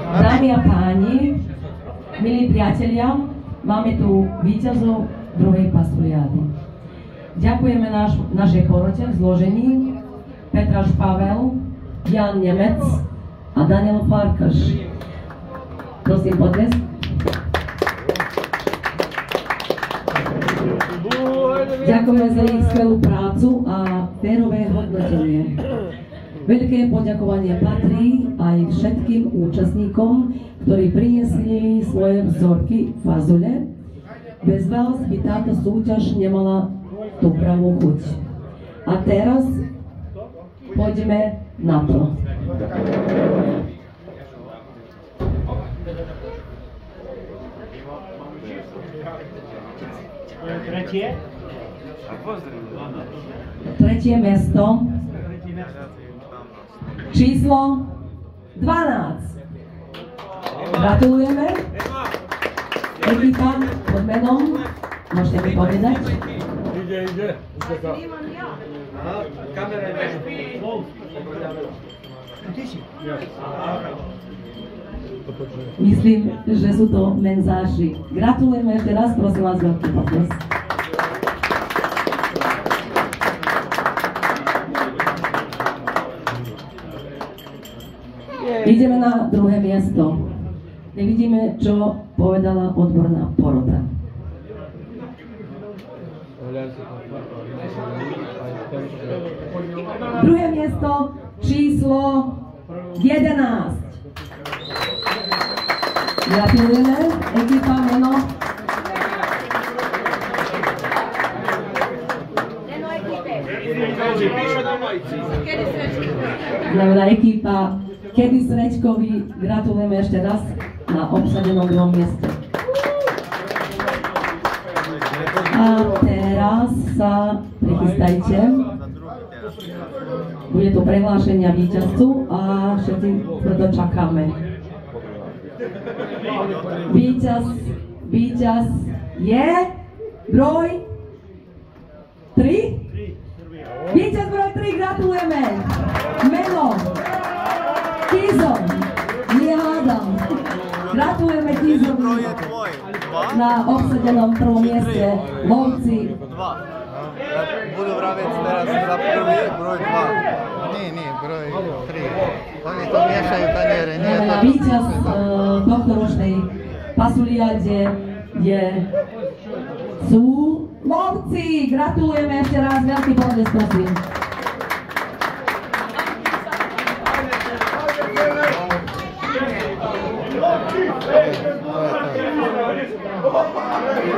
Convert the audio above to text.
Dámy a páni, milí priatelia, máme tu víťazov druhej pasuliády. Ďakujeme našej porote v zložení Petraš Pavel, Jan Nemec a Daniel Farkaš. Prosím, podnes. Ďakujeme za ich skvelú prácu a férové hodnotenie. Veľké poďakovanie patrí aj všetkým účastníkom, ktorí priniesli svoje vzorky fazule. Bez vás by táto súťaž nemala tú pravú chuť. A teraz poďme na to. Tretie miesto. Číslo 12. Gratulujeme. Ekipa pod menom. Môžete mi povedať? Ide. Myslím, že sú to menzáši. Gratulujeme ešte raz, prosím vás, veľký potles. Ideme na druhé miesto. Nevidíme, čo povedala odborná porota. Druhé miesto, číslo 11. Gratulujeme, ekipa, meno. Znamená ekipa Kedy Srečkovi, gratulujeme ešte raz na obsadenom druhom mieste. A teraz sa prichystajte. Bude to prehlášenia víťazcu a všetci preto čakáme. Víťaz je broj 3. Víťaz broj 3, gratulujeme. Meno Kizo, nie hádam. Gratulujeme Kizovi na obsadenom prvom mieste. Lovci. Budu vraviť teraz za prvý broj 2. Nie, broj 3. Oni to miešajú taniere. Víťaz tohto ročnej pasuliade sú Lovci. Gratulujeme ešte raz, veľký potles, prosím.